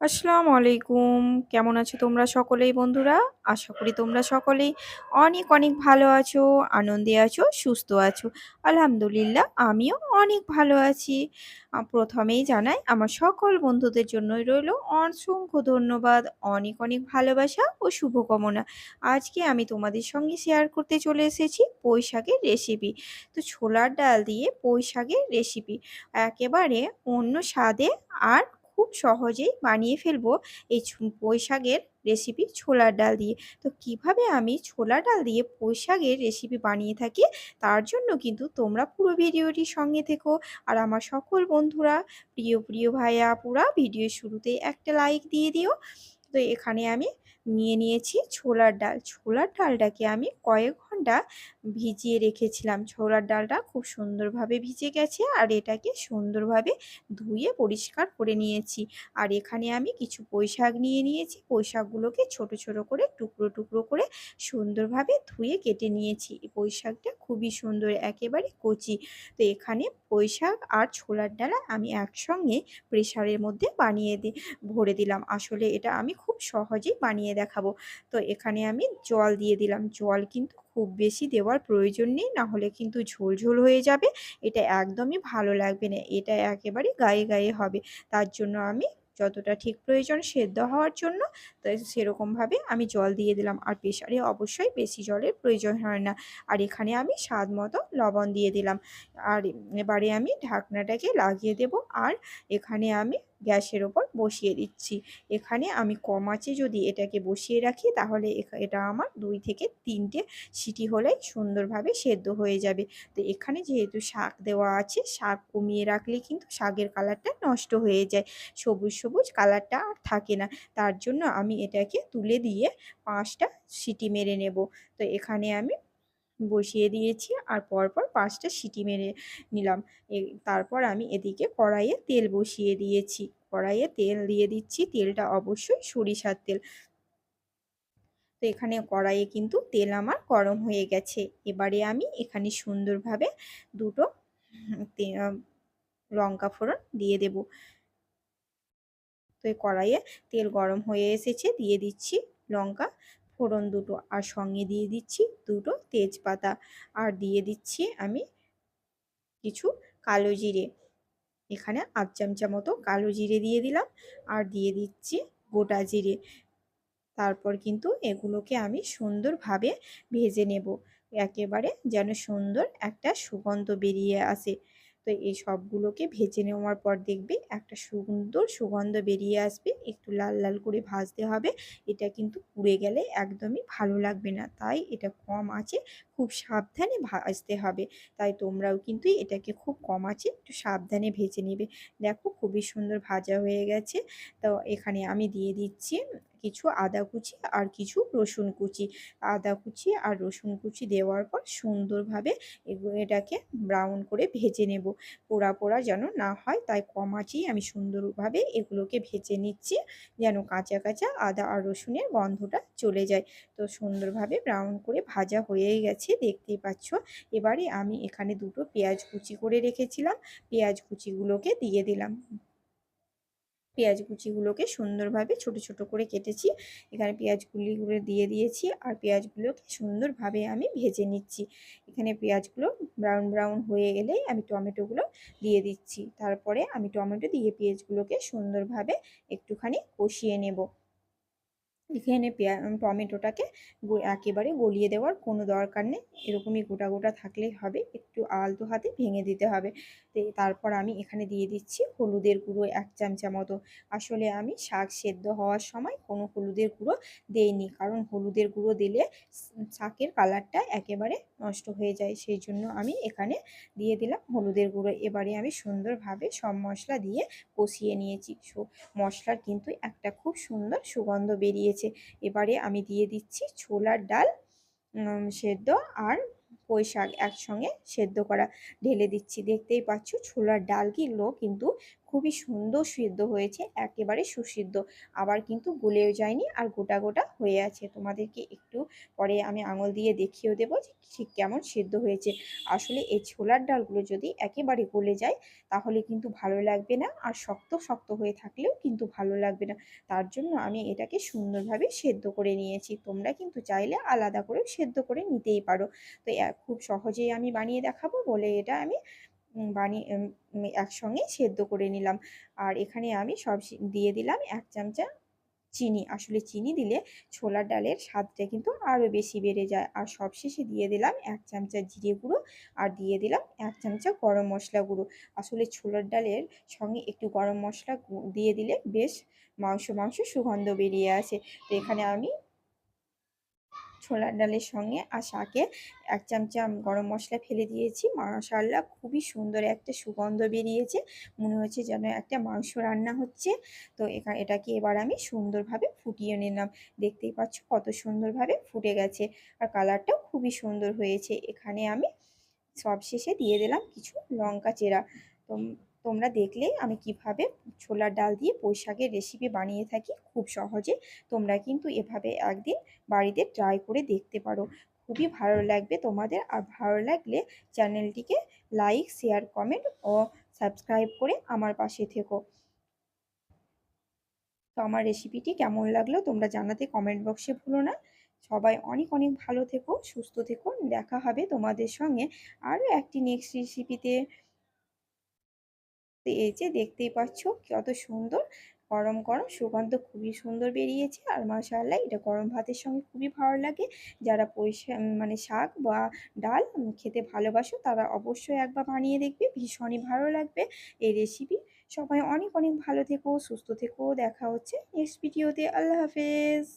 আসসালামু আলাইকুম। কেমন আছো তোমরা সকলেই বন্ধুরা? আশা করি তোমরা সকলেই অনেক, অনেক ভালো আছো, আনন্দে আছো, সুস্থ আছো। আলহামদুলিল্লাহ আমিও অনেক ভালো আছি। প্রথমেই জানাই আমার সকল বন্ধুদের জন্যই রইলো অসংখ্য ধন্যবাদ, অনেক, অনেক ভালোবাসা ও শুভকামনা। আজকে আমি তোমাদের সঙ্গে শেয়ার করতে চলে এসেছি পুঁই শাকের রেসিপি। তো ছোলার ডাল দিয়ে পুঁই শাকের রেসিপি একেবারে অন্য স্বাদে আর খুব সহজেই বানিয়ে ফেলবো এই পুঁই শাকের রেসিপি ছোলার ডাল দিয়ে। তো কিভাবে আমি ছোলার ডাল দিয়ে পুঁই শাকের রেসিপি বানিয়ে থাকি তার জন্য কিন্তু তোমরা পুরো ভিডিওটির সঙ্গে থেকো। আর আমার সকল বন্ধুরা, প্রিয় প্রিয় ভাইয়া আপুরা, ভিডিওর শুরুতেই একটা লাইক দিয়ে দিও। তো এখানে আমি নিয়ে নিয়েছি ছোলার ডাল। ছোলার ডালটাকে আমি কয়েক ঘন্টা ভিজিয়ে রেখেছিলাম। ছোলার ডালটা খুব সুন্দরভাবে ভিজে গেছে আর এটাকে সুন্দরভাবে ধুয়ে পরিষ্কার করে নিয়েছি। আর এখানে আমি কিছু পুঁই শাক নিয়ে নিয়েছি। পুঁই শাকগুলোকে ছোট ছোট করে টুকরো টুকরো করে সুন্দরভাবে ধুয়ে কেটে নিয়েছি। এই পুঁই শাকটা খুবই সুন্দর, একেবারে কচি। তো এখানে পুঁই শাক আর ছোলার ডাল আমি একসঙ্গে প্রেসারের মধ্যে ভরে দিলাম। আসলে এটা আমি খুব সহজেই বানিয়ে দেখাবো। তো এখানে আমি জল দিয়ে দিলাম। জল কিন্তু খুব বেশি দেওয়ার প্রয়োজন নেই, না হলে কিন্তু ঝোল ঝোল হয়ে যাবে। এটা একদমই ভালো লাগবে না। এটা একেবারে গায়ে গায়ে হবে। তার জন্য আমি যতটা ঠিক প্রয়োজন সেদ্ধ হওয়ার জন্য, তাই সেরকমভাবে আমি জল দিয়ে দিলাম। আর প্রেসারে অবশ্যই বেশি জলের প্রয়োজন হয় না। আর এখানে আমি স্বাদ মতো লবণ দিয়ে দিলাম। আর এবারে আমি ঢাকনাটাকে লাগিয়ে দেব। আর এখানে আমি গ্যাসের ওপর বসিয়ে দিচ্ছি। এখানে আমি কম আঁচে যদি এটাকে বসিয়ে রাখি তাহলে এটা আমার ২ থেকে ৩টে সিটি হলেই সুন্দরভাবে সেদ্ধ হয়ে যাবে। তো এখানে যেহেতু শাক দেওয়া আছে, শাক কমিয়ে রাখলে কিন্তু শাকের কালারটা নষ্ট হয়ে যায়। সবুজ, সবুজ কালারটা আর থাকে না। তার জন্য আমি এটাকে তুলে দিয়ে ৫ টা সিটি মেরে নেব। তো এখানে আমি বসিয়ে দিয়েছি আর পরপর ৫ টা সিটি মেরে নিলাম। এ তারপর আমি এদিকে কড়াইয়ে তেল বসিয়ে দিয়েছি। কড়াইয়ে তেল দিয়ে দিচ্ছি। তেলটা অবশ্যই সরিষার তেল। তো এখানে কড়াইয়ে কিন্তু তেল আমার গরম হয়ে গেছে। এবারে আমি এখানে সুন্দরভাবে ২ টো উম তে আ লঙ্কা ফোড়ন দিয়ে দেব। তো এই কড়াইয়ে তেল গরম হয়ে এসেছে, দিয়ে দিচ্ছি লঙ্কা ফোড়ন ২ টো আর সঙ্গে দিয়ে দিচ্ছি ২ টো তেজপাতা আর দিয়ে দিচ্ছি আমি কিছু কালো জিরে। এখানে ৮ চামচা মতো কালো জিরে দিয়ে দিলাম আর দিয়ে দিচ্ছি গোটা জিরে। তারপর কিন্তু এগুলোকে আমি সুন্দরভাবে ভেজে নেব। একেবারে যেন সুন্দর একটা সুগন্ধ বেরিয়ে আসে। তো এই সবগুলোকে ভেজে নেওয়ার পর দেখবে একটা সুন্দর সুগন্ধ বেরিয়ে আসবে। একটু লাল, লাল করে ভাজতে হবে। এটা কিন্তু পুড়ে গেলে একদমই ভালো লাগবে না। তাই এটা কম আঁচে খুব সাবধানে ভাজতে হবে। তাই তোমরাও কিন্তু এটাকে খুব কম আঁচে একটু সাবধানে ভেজে নিবে। দেখো খুবই সুন্দর ভাজা হয়ে গেছে। তো এখানে আমি দিয়ে দিচ্ছি কিছু আদা কুচি আর কিছু রসুন কুচি। আদা কুচি আর রসুন কুচি দেওয়ার পর সুন্দরভাবে এটাকে ব্রাউন করে ভেজে নেব। পোড়া পোড়া যেন না হয়, তাই কম আঁচেই আমি সুন্দরভাবে এগুলোকে ভেজে নিচ্ছি, যেন কাঁচা কাঁচা আদা আর রসুনের গন্ধটা চলে যায়। তো সুন্দরভাবে ব্রাউন করে ভাজা হয়েই গেছে, দেখতেই পাচ্ছ। এবারে আমি এখানে ২ টো পেঁয়াজ কুচি করে রেখেছিলাম, পেঁয়াজ কুচিগুলোকে দিয়ে দিলাম। পেঁয়াজ কুচিগুলোকে সুন্দরভাবে ছোট ছোট করে কেটেছি। এখানে পেঁয়াজগুলো দিয়ে দিয়েছি আর পেঁয়াজগুলোকে সুন্দরভাবে আমি ভেজে নিচ্ছি। এখানে পেঁয়াজগুলো ব্রাউন ব্রাউন হয়ে এলেই আমি টমেটোগুলো দিয়ে দিচ্ছি। তারপরে আমি টমেটো দিয়ে পেঁয়াজগুলোকে সুন্দরভাবে একটুখানি কষিয়ে নেব। এখানে টমেটোটাকে একেবারে গলিয়ে দেওয়ার কোনো দরকার নেই। এরকমই গোটা গোটা থাকলেই হবে, একটু আলতো হাতে ভেঙে দিতে হবে। তারপর আমি এখানে দিয়ে দিচ্ছি হলুদের গুঁড়ো ১ চামচা মতো। আসলে আমি শাক সেদ্ধ হওয়ার সময় কোনো হলুদের গুঁড়ো দেইনি, কারণ হলুদের গুঁড়ো দিলে শাকের কালারটা একেবারে নষ্ট হয়ে যায়। সেই জন্য আমি এখানে দিয়ে দিলাম হলুদের গুঁড়ো। এবারে আমি সুন্দরভাবে সব মশলা দিয়ে কষিয়ে নিয়েছি। মশলার কিন্তু একটা খুব সুন্দর সুগন্ধ বেরিয়েছে। এবারে আমি দিয়ে দিচ্ছি ছোলার ডাল সেদ্ধ আর পুঁই শাক একসঙ্গে সেদ্ধ করা ঢেলে দিচ্ছি। দেখতেই পাচ্ছ ছোলার ডালগুলো কিন্তু খুবই সুন্দর সিদ্ধ হয়েছে, একেবারে সুসিদ্ধ। আবার কিন্তু গলেও যায়নি আর গোটা গোটা হয়ে আছে। তোমাদেরকে একটু পরে আমি আঙুল দিয়ে দেখিয়েও দেবো যে ঠিক কেমন সিদ্ধ হয়েছে। আসলে এই ছোলার ডালগুলো যদি একেবারে গলে যায় তাহলে কিন্তু ভালো লাগবে না, আর শক্ত শক্ত হয়ে থাকলেও কিন্তু ভালো লাগবে না। তার জন্য আমি এটাকে সুন্দরভাবে সেদ্ধ করে নিয়েছি। তোমরা কিন্তু চাইলে আলাদা করেও সেদ্ধ করে নিতেই পারো। তো খুব সহজেই আমি বানিয়ে দেখাবো বলে এটা আমি বানিয়ে একসঙ্গে সেদ্ধ করে নিলাম। আর এখানে আমি সব দিয়ে দিলাম 1 চামচা চিনি। আসলে চিনি দিলে ছোলার ডালের স্বাদটা কিন্তু আরও বেশি বেড়ে যায়। আর সবশেষে দিয়ে দিলাম 1 চামচা জিরে গুঁড়ো, আর দিয়ে দিলাম 1 চামচা গরম মশলা গুঁড়ো। আসলে ছোলার ডালের সঙ্গে একটু গরম মশলা দিয়ে দিলে বেশ মাংস মাংস সুগন্ধ বেরিয়ে আসে। তো এখানে আমি ছোলার ডালের সঙ্গে আর শাকে 1 চামচা গরম মশলা ফেলে দিয়েছি। মাশাআল্লাহ খুবই সুন্দর একটা সুগন্ধ বেরিয়েছে। মনে হচ্ছে যেন একটা মাংস রান্না হচ্ছে। তো এটাকে এবার আমি সুন্দরভাবে ফুটিয়ে নিলাম। দেখতেই পাচ্ছ কত সুন্দরভাবে ফুটে গেছে, আর কালারটাও খুবই সুন্দর হয়েছে। এখানে আমি সবশেষে দিয়ে দিলাম কিছু লঙ্কা চেরা। তোমরা দেখলে আমি কিভাবে ছোলার ডাল দিয়ে পুঁই শাকের রেসিপি বানিয়ে থাকি খুব সহজে। তোমরা কিন্তু এভাবে একদিন বাড়িতে ট্রাই করে দেখতে পারো, খুবই ভালো লাগবে তোমাদের। আর ভালো লাগলে চ্যানেলটিকে লাইক, শেয়ার, কমেন্ট ও সাবস্ক্রাইব করে আমার পাশে থেকো। তো আমার রেসিপিটি কেমন লাগলো তোমরা জানাতে কমেন্ট বক্সে ভুলো না। সবাই অনেক অনেক ভালো থেকো, সুস্থ থেকো। দেখা হবে তোমাদের সঙ্গে আরও একটি নেক্সট রেসিপিতে। এই যে দেখতেই পাচ্ছ কত সুন্দর গরম গরম সুগন্ধ খুবই সুন্দর বেরিয়েছে। আর মাশাআল্লাহ এটা গরম ভাতের সঙ্গে খুবই ভালো লাগে। যারা মানে শাক বা ডাল খেতে ভালোবাসো তারা অবশ্যই একবার বানিয়ে দেখবে, ভীষণই ভালো লাগবে এই রেসিপি। সবাই অনেক অনেক ভালো থেকো, সুস্থ থেকো। দেখা হচ্ছে নেক্সট ভিডিওতে। আল্লাহ হাফেজ।